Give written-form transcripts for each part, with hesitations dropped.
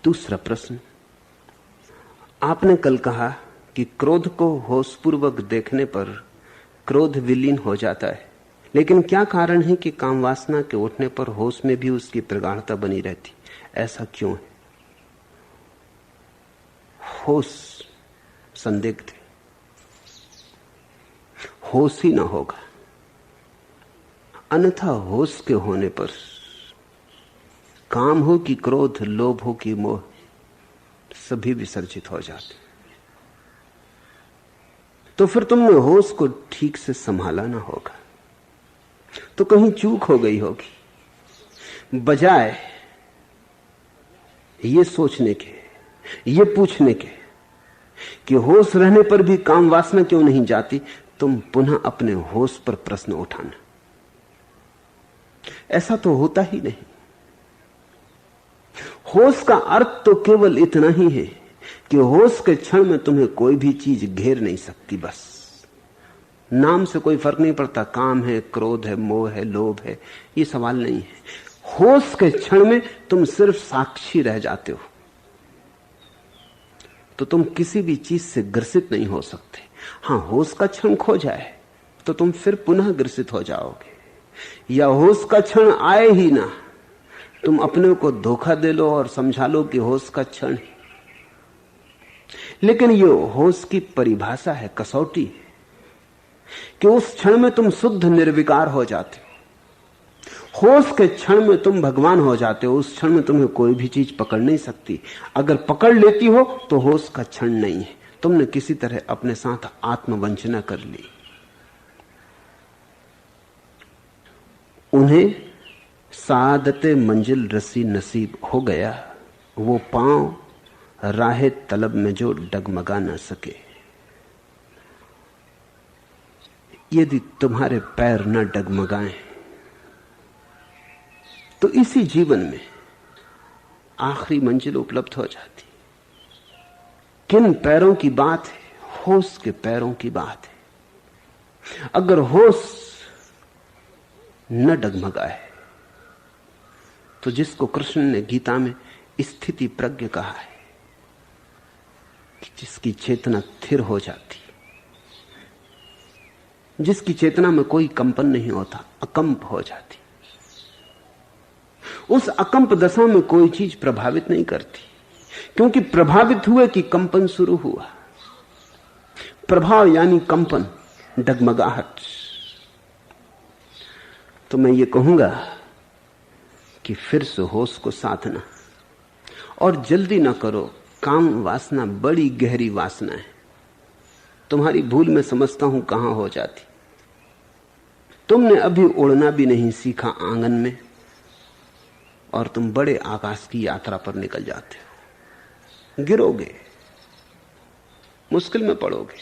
दूसरा प्रश्न, आपने कल कहा कि क्रोध को होशपूर्वक देखने पर क्रोध विलीन हो जाता है, लेकिन क्या कारण है कि काम वासना के उठने पर होश में भी उसकी प्रगाढ़ता बनी रहती? ऐसा क्यों है? होश संदिग्ध है, होश ही ना होगा, अन्यथा होश के होने पर काम हो कि क्रोध, लोभ हो कि मोह, सभी विसर्जित हो जाते। तो फिर तुमने होश को ठीक से संभाला ना होगा, तो कहीं चूक हो गई होगी। बजाय ये सोचने के, ये पूछने के कि होश रहने पर भी काम वासना क्यों नहीं जाती, तुम पुनः अपने होश पर प्रश्न उठाना। ऐसा तो होता ही नहीं। होश का अर्थ तो केवल इतना ही है कि होश के क्षण में तुम्हें कोई भी चीज घेर नहीं सकती। बस नाम से कोई फर्क नहीं पड़ता, काम है, क्रोध है, मोह है, लोभ है, ये सवाल नहीं है। होश के क्षण में तुम सिर्फ साक्षी रह जाते हो, तो तुम किसी भी चीज से ग्रसित नहीं हो सकते। हां, होश का क्षण खो जाए तो तुम फिर पुनः ग्रसित हो जाओगे, या होश का क्षण आए ही ना, तुम अपने को धोखा दे लो और समझा लो कि होश का क्षण है। लेकिन ये होश की परिभाषा है, कसौटी है, कि उस क्षण में तुम शुद्ध निर्विकार हो जाते हो। होश के क्षण में तुम भगवान हो जाते हो। उस क्षण में तुम्हें कोई भी चीज पकड़ नहीं सकती। अगर पकड़ लेती हो तो होश का क्षण नहीं है, तुमने किसी तरह अपने साथ आत्मवंचना कर ली। उन्हें सादते मंजिल रसी नसीब हो गया, वो पांव राहे तलब में जो डगमगा न सके। यदि तुम्हारे पैर न डगमगाएं तो इसी जीवन में आखिरी मंजिल उपलब्ध हो जाती। किन पैरों की बात है? होश के पैरों की बात है। अगर होश न डगमगाए तो जिसको कृष्ण ने गीता में स्थिति प्रज्ञ कहा है, कि जिसकी चेतना स्थिर हो जाती, जिसकी चेतना में कोई कंपन नहीं होता, अकंप हो जाती, उस अकंप दशा में कोई चीज प्रभावित नहीं करती, क्योंकि प्रभावित हुए कि कंपन शुरू हुआ। प्रभाव यानी कंपन, डगमगाहट। तो मैं ये कहूंगा कि फिर से होश को साधना, और जल्दी ना करो। काम वासना बड़ी गहरी वासना है। तुम्हारी भूल मैं समझता हूं कहां हो जाती। तुमने अभी उड़ना भी नहीं सीखा आंगन में, और तुम बड़े आकाश की यात्रा पर निकल जाते हो। गिरोगे, मुश्किल में पड़ोगे।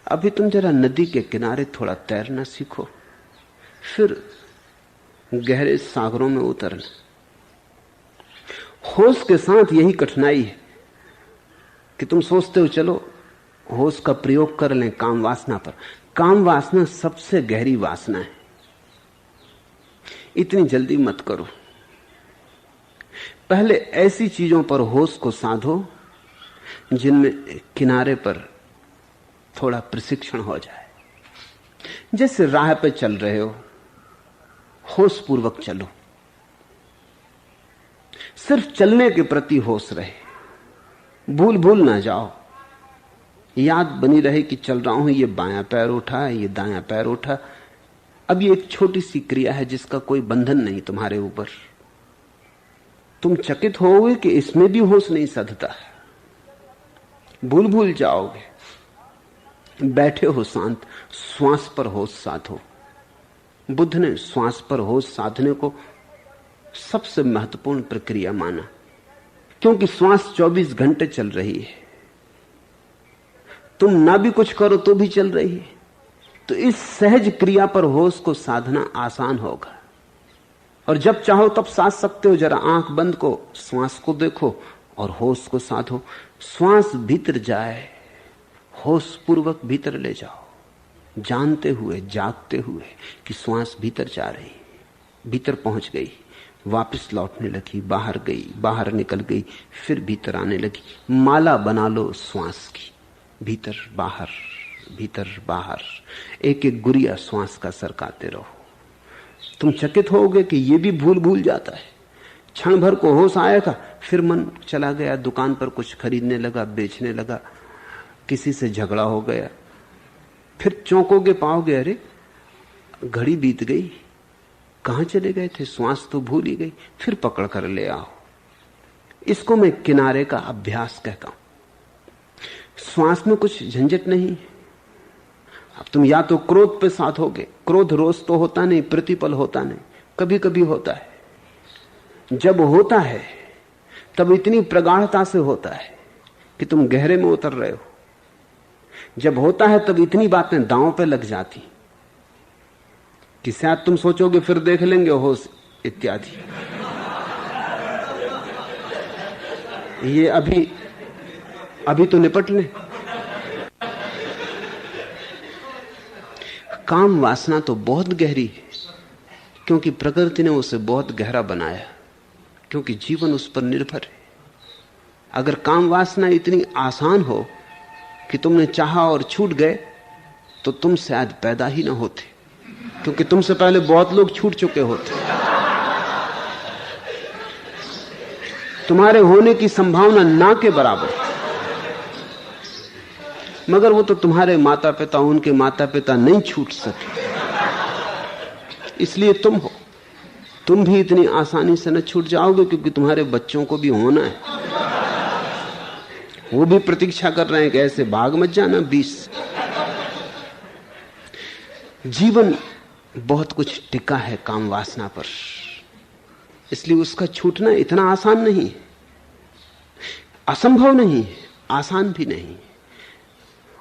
अभी तुम जरा नदी के किनारे थोड़ा तैरना सीखो, फिर गहरे सागरों में उतरना। होश के साथ यही कठिनाई है कि तुम सोचते हो चलो होश का प्रयोग कर लें काम वासना पर। काम वासना सबसे गहरी वासना है। इतनी जल्दी मत करो। पहले ऐसी चीजों पर होश को साधो जिनमें किनारे पर थोड़ा प्रशिक्षण हो जाए। जैसे राह पे चल रहे हो, होश पूर्वक चलो, सिर्फ चलने के प्रति होश रहे, भूल ना जाओ। याद बनी रहे कि चल रहा हूं, ये बायां पैर उठा, ये दायां पैर उठा। अब ये एक छोटी सी क्रिया है जिसका कोई बंधन नहीं तुम्हारे ऊपर। तुम चकित होगे कि इसमें भी होश नहीं सधता, भूल जाओगे। बैठे हो शांत, श्वास पर होश साधो। बुद्ध ने श्वास पर होश साधने को सबसे महत्वपूर्ण प्रक्रिया माना, क्योंकि श्वास 24 घंटे चल रही है। तुम ना भी कुछ करो तो भी चल रही है। तो इस सहज क्रिया पर होश को साधना आसान होगा, और जब चाहो तब साध सकते हो। जरा आंख बंद को, श्वास को देखो और होश को साधो। श्वास भीतर जाए, होश पूर्वक भीतर ले जाओ, जानते हुए, जागते हुए कि श्वास भीतर जा रही, भीतर पहुंच गई। वापस लौटने लगी, बाहर गई, बाहर निकल गई, फिर भीतर आने लगी। माला बना लो श्वास की, भीतर बाहर, भीतर बाहर, एक एक गुरिया श्वास का सरकाते रहो। तुम चकित होगे कि ये भी भूल जाता है। क्षण भर को होश आएगा, फिर मन चला गया, दुकान पर कुछ खरीदने लगा, बेचने लगा, किसी से झगड़ा हो गया। फिर चौंकोगे, पाओगे अरे घड़ी बीत गई, कहां चले गए थे, श्वास तो भूल ही गई। फिर पकड़ कर ले आओ। इसको मैं किनारे का अभ्यास कहता हूं। श्वास में कुछ झंझट नहीं। अब तुम या तो क्रोध पे साथ होगे, क्रोध रोज तो होता नहीं, प्रतिपल होता नहीं, कभी कभी होता है। जब होता है तब इतनी प्रगाढ़ता से होता है कि तुम गहरे में उतर रहे हो। जब होता है तब इतनी बातें दांव पे लग जाती कि शायद तुम सोचोगे फिर देख लेंगे होश इत्यादि। ये अभी तो निपट लें। काम वासना तो बहुत गहरी है, क्योंकि प्रकृति ने उसे बहुत गहरा बनाया, क्योंकि जीवन उस पर निर्भर है। अगर काम वासना इतनी आसान हो कि तुमने चाहा और छूट गए, तो तुम शायद पैदा ही ना होते, क्योंकि तुमसे पहले बहुत लोग छूट चुके होते। तुम्हारे होने की संभावना ना के बराबर। मगर वो तो तुम्हारे माता पिता, उनके माता पिता नहीं छूट सके, इसलिए तुम हो। तुम भी इतनी आसानी से न छूट जाओगे, क्योंकि तुम्हारे बच्चों को भी होना है। वो भी प्रतीक्षा कर रहे हैं कि ऐसे भाग मत जाना 20। जीवन बहुत कुछ टिका है काम वासना पर, इसलिए उसका छूटना इतना आसान नहीं है। असंभव नहीं है, आसान भी नहीं।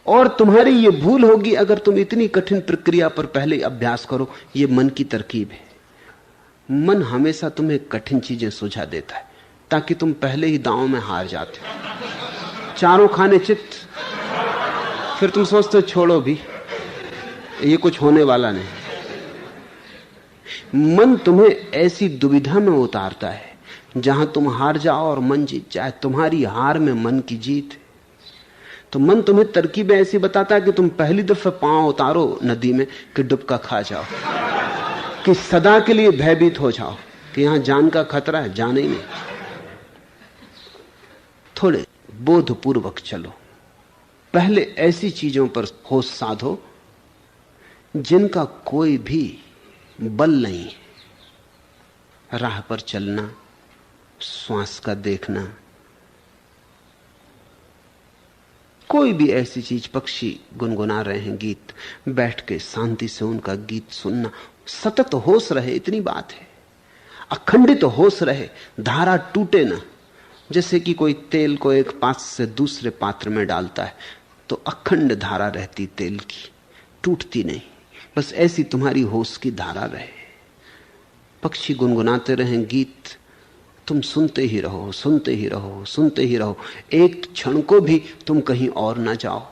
और तुम्हारी ये भूल होगी अगर तुम इतनी कठिन प्रक्रिया पर पहले अभ्यास करो। ये मन की तरकीब है। मन हमेशा तुम्हें कठिन चीजें सुझा देता है, ताकि तुम पहले ही दांव में हार जाते हो। चारों खाने चित्त, फिर तुम सोचते हो छोड़ो भी, ये कुछ होने वाला नहीं। मन तुम्हें ऐसी दुविधा में उतारता है जहां तुम हार जाओ और मन जीत जाए। तुम्हारी हार में मन की जीत है। तो मन तुम्हें तरकीबें ऐसी बताता है कि तुम पहली दफा पांव उतारो नदी में कि डुबका खा जाओ, कि सदा के लिए भयभीत हो जाओ कि यहां जान का खतरा है, जाने ही नहीं। थोड़े बोधपूर्वक चलो। पहले ऐसी चीजों पर होश साधो जिनका कोई भी बल नहीं है। राह पर चलना, श्वास का देखना, कोई भी ऐसी चीज, पक्षी गुनगुना रहे हैं गीत, बैठ के शांति से उनका गीत सुनना। सतत होश रहे, इतनी बात है। अखंडित होश रहे, धारा टूटे ना। जैसे कि कोई तेल को एक पात्र से दूसरे पात्र में डालता है तो अखंड धारा रहती तेल की, टूटती नहीं। बस ऐसी तुम्हारी होश की धारा रहे। पक्षी गुनगुनाते रहें गीत, तुम सुनते ही रहो, सुनते ही रहो, सुनते ही रहो। एक क्षण को भी तुम कहीं और ना जाओ।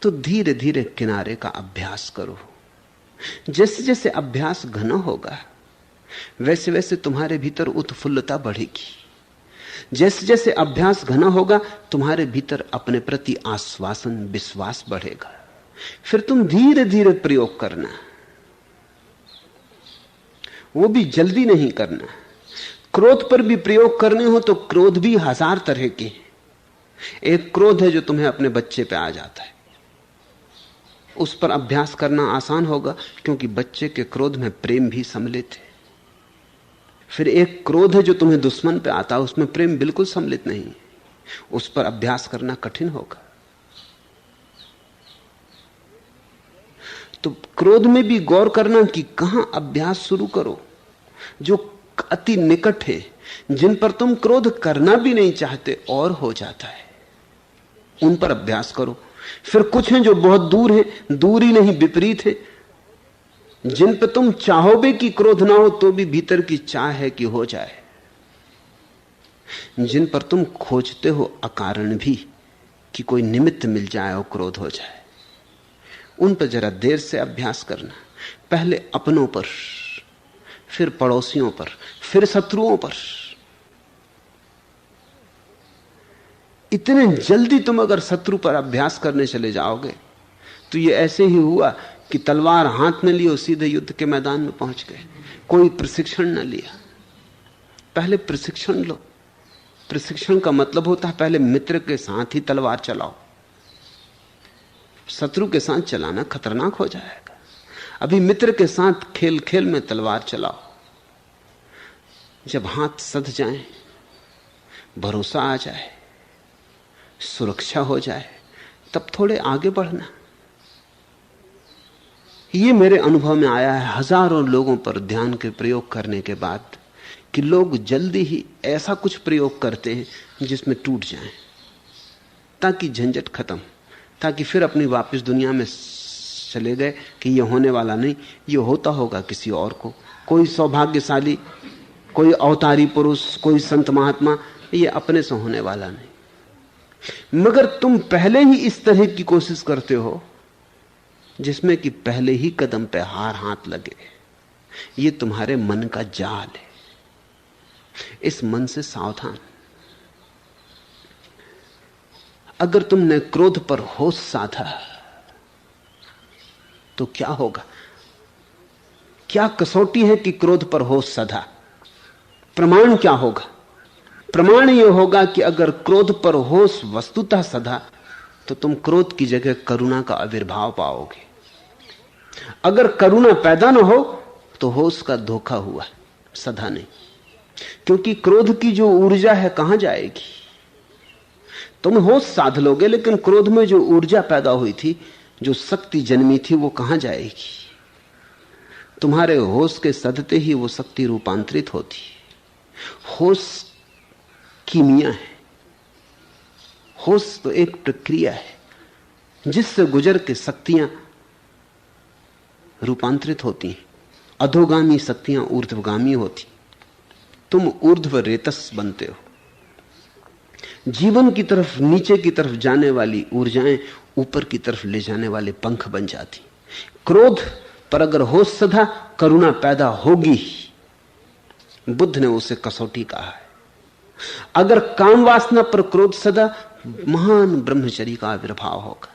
तो धीरे धीरे किनारे का अभ्यास करो। जैसे जैसे अभ्यास घना होगा, वैसे वैसे तुम्हारे भीतर उत्फुल्लता बढ़ेगी। जैसे जैसे अभ्यास घना होगा, तुम्हारे भीतर अपने प्रति आश्वासन, विश्वास बढ़ेगा। फिर तुम धीरे धीरे प्रयोग करना, वो भी जल्दी नहीं करना। क्रोध पर भी प्रयोग करने हो तो क्रोध भी 1000 तरह के। एक क्रोध है जो तुम्हें अपने बच्चे पे आ जाता है, उस पर अभ्यास करना आसान होगा, क्योंकि बच्चे के क्रोध में प्रेम भी सम्मिलित है। फिर एक क्रोध है जो तुम्हें दुश्मन पे आता है, उसमें प्रेम बिल्कुल सम्मिलित नहीं, उस पर अभ्यास करना कठिन होगा। तो क्रोध में भी गौर करना कि कहां अभ्यास शुरू करो। जो अति निकट है, जिन पर तुम क्रोध करना भी नहीं चाहते और हो जाता है, उन पर अभ्यास करो। फिर कुछ हैं जो बहुत दूर हैं, दूर ही नहीं विपरीत है, जिन पर तुम चाहोगे कि क्रोध ना हो तो भी भीतर की चाह है कि हो जाए। जिन पर तुम खोजते हो अकारण भी कि कोई निमित्त मिल जाए और क्रोध हो जाए, उन पर जरा देर से अभ्यास करना। पहले अपनों पर, फिर पड़ोसियों पर, फिर शत्रुओं पर। इतने जल्दी तुम अगर शत्रु पर अभ्यास करने चले जाओगे तो ये ऐसे ही हुआ कि तलवार हाथ में लियो सीधे युद्ध के मैदान में पहुंच गए, कोई प्रशिक्षण न लिया। पहले प्रशिक्षण लो। प्रशिक्षण का मतलब होता है पहले मित्र के साथ ही तलवार चलाओ। शत्रु के साथ चलाना खतरनाक हो जाएगा। अभी मित्र के साथ खेल खेल में तलवार चलाओ। जब हाथ सध जाए, भरोसा आ जाए, सुरक्षा हो जाए, तब थोड़े आगे बढ़ना। ये मेरे अनुभव में आया है हजारों लोगों पर ध्यान के प्रयोग करने के बाद कि लोग जल्दी ही ऐसा कुछ प्रयोग करते हैं जिसमें टूट जाएं, ताकि झंझट खत्म, ताकि फिर अपनी वापस दुनिया में चले गए कि ये होने वाला नहीं, ये होता होगा किसी और को, कोई सौभाग्यशाली, कोई अवतारी पुरुष, कोई संत महात्मा, ये अपने से होने वाला नहीं। मगर तुम पहले ही इस तरह की कोशिश करते हो जिसमें कि पहले ही कदम पे हार हाथ लगे। ये तुम्हारे मन का जाल है। इस मन से सावधान। अगर तुमने क्रोध पर होश साधा तो क्या होगा? क्या कसौटी है कि क्रोध पर होश साधा? प्रमाण क्या होगा? प्रमाण यह होगा कि अगर क्रोध पर होश वस्तुतः सधा तो तुम क्रोध की जगह करुणा का आविर्भाव पाओगे। अगर करुणा पैदा न हो तो होश का धोखा हुआ, सधा नहीं। क्योंकि क्रोध की जो ऊर्जा है कहां जाएगी? तुम होश साध लोगे, लेकिन क्रोध में जो ऊर्जा पैदा हुई थी, जो शक्ति जन्मी थी, वो कहां जाएगी? तुम्हारे होश के सधते ही वो शक्ति रूपांतरित होती। होश कीमिया है। होश तो एक प्रक्रिया है जिससे गुजर के शक्तियां रूपांतरित होती हैं। अधोगामी शक्तियां ऊर्ध्वगामी होती। तुम ऊर्ध्व रेतस बनते हो। जीवन की तरफ, नीचे की तरफ जाने वाली ऊर्जाएं ऊपर की तरफ ले जाने वाले पंख बन जाती। क्रोध पर अगर होश सधा, करुणा पैदा होगी। बुद्ध ने उसे कसौटी कहा है। अगर काम वासना पर क्रोध सदा, महान ब्रह्मचर्य का आविर्भाव होगा।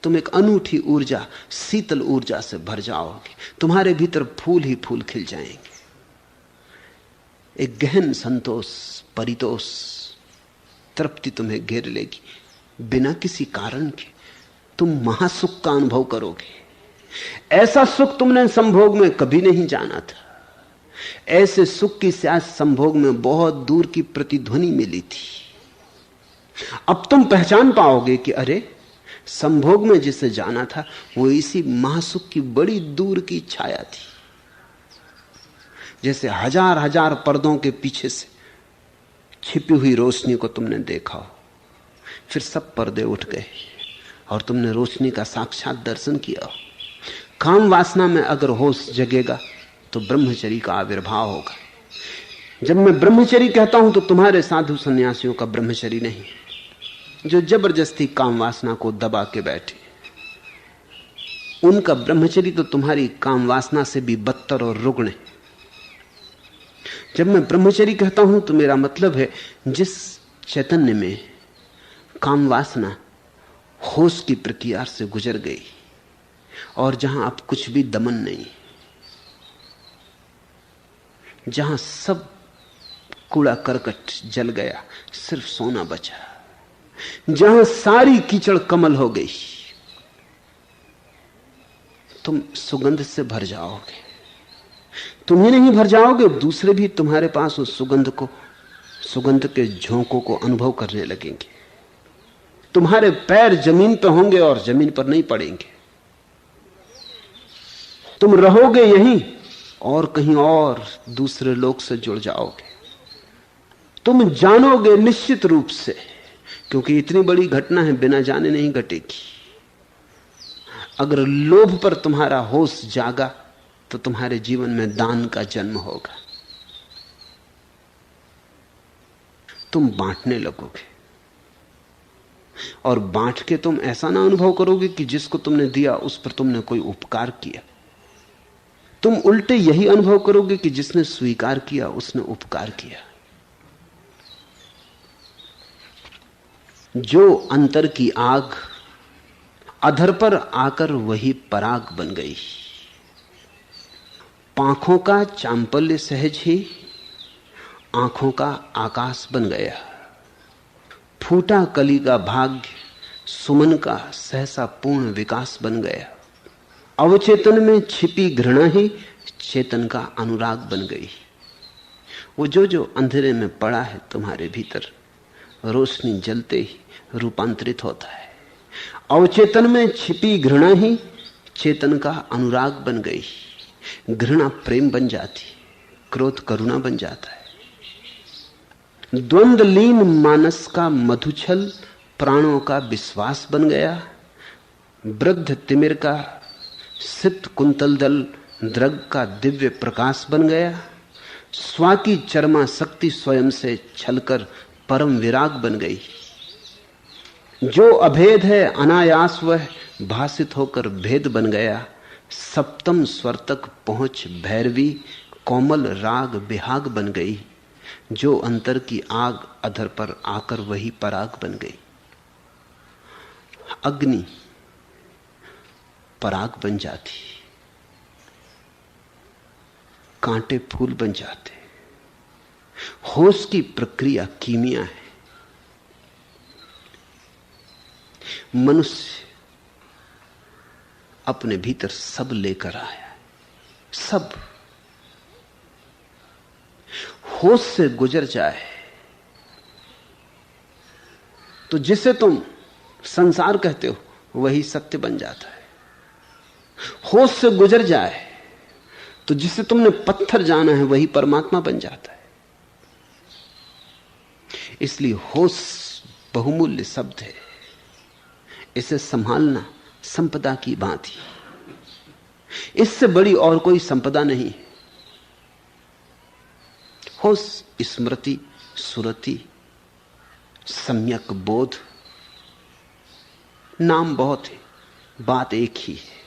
तुम एक अनूठी ऊर्जा, शीतल ऊर्जा से भर जाओगे। तुम्हारे भीतर फूल ही फूल खिल जाएंगे। एक गहन संतोष, परितोष, तृप्ति तुम्हें घेर लेगी। बिना किसी कारण के तुम महासुख का अनुभव करोगे। ऐसा सुख तुमने संभोग में कभी नहीं जाना था। ऐसे सुख की शायद संभोग में बहुत दूर की प्रतिध्वनि मिली थी। अब तुम पहचान पाओगे कि अरे, संभोग में जिसे जाना था वो इसी महासुख की बड़ी दूर की छाया थी। जैसे हजार हजार पर्दों के पीछे से छिपी हुई रोशनी को तुमने देखा हो, फिर सब पर्दे उठ गए और तुमने रोशनी का साक्षात दर्शन किया। काम वासना में अगर होश जगेगा तो ब्रह्मचर्य का आविर्भाव होगा। जब मैं ब्रह्मचर्य कहता हूं तो तुम्हारे साधु सन्यासियों का ब्रह्मचर्य नहीं, जो जबरदस्ती काम वासना को दबा के बैठे। उनका ब्रह्मचर्य तो तुम्हारी काम वासना से भी बदतर और रुग्ण। जब मैं ब्रह्मचर्य कहता हूं तो मेरा मतलब है जिस चैतन्य में काम वासना होश की प्रक्रिया से गुजर गई और जहां अब कुछ भी दमन नहीं, जहां सब कूड़ा करकट जल गया, सिर्फ सोना बचा, जहां सारी कीचड़ कमल हो गई, तुम सुगंध से भर जाओगे। तुम ही नहीं भर जाओगे, दूसरे भी तुम्हारे पास उस सुगंध को, सुगंध के झोंकों को अनुभव करने लगेंगे। तुम्हारे पैर जमीन पर होंगे और जमीन पर नहीं पड़ेंगे। तुम रहोगे यहीं और कहीं और दूसरे लोग से जुड़ जाओगे। तुम जानोगे निश्चित रूप से, क्योंकि इतनी बड़ी घटना है, बिना जाने नहीं घटेगी। अगर लोभ पर तुम्हारा होश जागा तो तुम्हारे जीवन में दान का जन्म होगा। तुम बांटने लगोगे और बांट के तुम ऐसा ना अनुभव करोगे कि जिसको तुमने दिया उस पर तुमने कोई उपकार किया। तुम उल्टे यही अनुभव करोगे कि जिसने स्वीकार किया उसने उपकार किया। जो अंतर की आग, अधर पर आकर वही पराग बन गई। पांखों का चांपल्य सहज ही आंखों का आकाश बन गया। फूटा कली का भाग्य सुमन का सहसा पूर्ण विकास बन गया। अवचेतन में छिपी घृणा ही चेतन का अनुराग बन गई। वो जो अंधेरे में पड़ा है तुम्हारे भीतर, रोशनी जलते ही रूपांतरित होता है। अवचेतन में छिपी घृणा ही चेतन का अनुराग बन गई। घृणा प्रेम बन जाती, क्रोध करुणा बन जाता है। द्वंद्वलीन मानस का मधुछल प्राणों का विश्वास बन गया। वृद्ध तिमिर का सित कुंतल दल द्रग का दिव्य प्रकाश बन गया। स्वा की चरमा शक्ति स्वयं से छलकर परम विराग बन गई। जो अभेद है अनायास वह भासित होकर भेद बन गया। सप्तम स्वर तक पहुंच भैरवी कोमल राग बिहाग बन गई। जो अंतर की आग अधर पर आकर वही पराग बन गई। अग्नि पराग बन जाती, कांटे फूल बन जाते। होश की प्रक्रिया कीमिया है। मनुष्य अपने भीतर सब लेकर आया है, सब। होश से गुजर जाए तो जिसे तुम संसार कहते हो वही सत्य बन जाता है। होश से गुजर जाए तो जिसे तुमने पत्थर जाना है वही परमात्मा बन जाता है। इसलिए होश बहुमूल्य शब्द है। इसे संभालना संपदा की भांति। इससे बड़ी और कोई संपदा नहीं। होश, स्मृति, सुरति, सम्यक बोध, नाम बहुत है, बात एक ही है।